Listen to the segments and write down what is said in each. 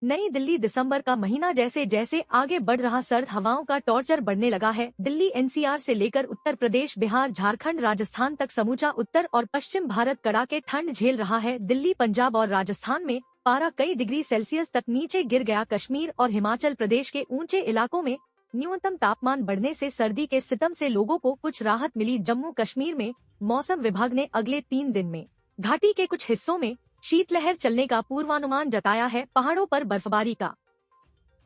नई दिल्ली दिसंबर का महीना जैसे जैसे आगे बढ़ रहा सर्द हवाओं का टॉर्चर बढ़ने लगा है। दिल्ली एनसीआर से लेकर उत्तर प्रदेश, बिहार, झारखंड, राजस्थान तक समूचा उत्तर और पश्चिम भारत कड़ाके ठंड झेल रहा है। दिल्ली, पंजाब और राजस्थान में पारा कई डिग्री सेल्सियस तक नीचे गिर गया। कश्मीर और हिमाचल प्रदेश के ऊंचे इलाकों में न्यूनतम तापमान बढ़ने से सर्दी के सितम से लोगों को कुछ राहत मिली। जम्मू कश्मीर में मौसम विभाग ने अगले 3 दिन में घाटी के कुछ हिस्सों में शीतलहर चलने का पूर्वानुमान जताया है। पहाड़ों पर बर्फबारी का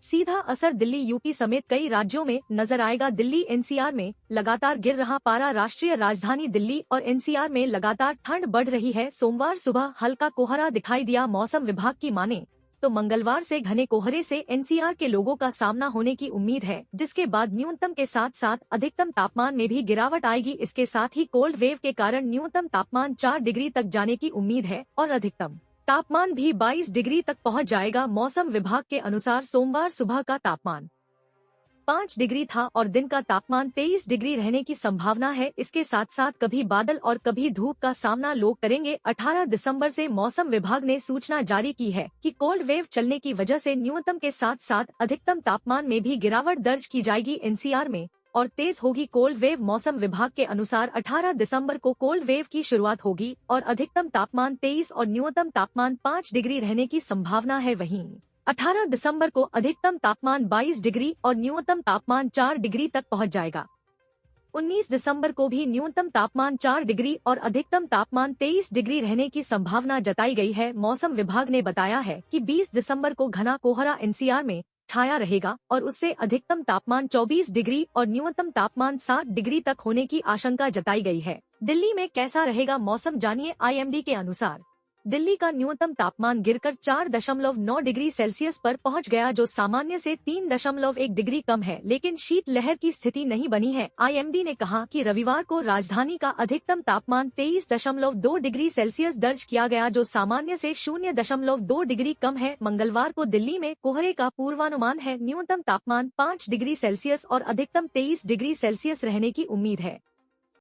सीधा असर दिल्ली, यूपी समेत कई राज्यों में नजर आएगा। दिल्ली एनसीआर में लगातार गिर रहा पारा। राष्ट्रीय राजधानी दिल्ली और एनसीआर में लगातार ठंड बढ़ रही है। सोमवार सुबह हल्का कोहरा दिखाई दिया। मौसम विभाग की माने तो मंगलवार से घने कोहरे से एनसीआर के लोगों का सामना होने की उम्मीद है, जिसके बाद न्यूनतम के साथ साथ अधिकतम तापमान में भी गिरावट आएगी। इसके साथ ही कोल्ड वेव के कारण न्यूनतम तापमान 4 डिग्री तक जाने की उम्मीद है और अधिकतम तापमान भी 22 डिग्री तक पहुंच जाएगा। मौसम विभाग के अनुसार सोमवार सुबह का तापमान 5 डिग्री था और दिन का तापमान 23 डिग्री रहने की संभावना है। इसके साथ साथ कभी बादल और कभी धूप का सामना लोग करेंगे। 18 दिसंबर से मौसम विभाग ने सूचना जारी की है कि कोल्ड वेव चलने की वजह से न्यूनतम के साथ साथ अधिकतम तापमान में भी गिरावट दर्ज की जाएगी एनसीआर में और तेज होगी कोल्ड वेव। मौसम विभाग के अनुसार 18 दिसंबर को कोल्ड वेव की शुरुआत होगी और अधिकतम तापमान 23 और न्यूनतम तापमान 5 डिग्री रहने की संभावना है। वहीं 18 दिसंबर को अधिकतम तापमान 22 डिग्री और न्यूनतम तापमान 4 डिग्री तक पहुंच जाएगा। 19 दिसंबर को भी न्यूनतम तापमान 4 डिग्री और अधिकतम तापमान 23 डिग्री रहने की संभावना जताई गई है। मौसम विभाग ने बताया है कि 20 दिसंबर को घना कोहरा एनसीआर में छाया रहेगा और उससे अधिकतम तापमान 24 डिग्री और न्यूनतम तापमान 7 डिग्री तक होने की आशंका जताई गई है। दिल्ली में कैसा रहेगा मौसम, जानिए। आईएमडी के अनुसार दिल्ली का न्यूनतम तापमान गिरकर 4.9 डिग्री सेल्सियस पर पहुंच गया, जो सामान्य से 3.1 डिग्री कम है, लेकिन शीतलहर की स्थिति नहीं बनी है। आईएमडी ने कहा कि रविवार को राजधानी का अधिकतम तापमान 23.2 डिग्री सेल्सियस दर्ज किया गया, जो सामान्य से 0.2 डिग्री कम है। मंगलवार को दिल्ली में कोहरे का पूर्वानुमान है। न्यूनतम तापमान 5 डिग्री सेल्सियस और अधिकतम 23 डिग्री सेल्सियस रहने की उम्मीद है।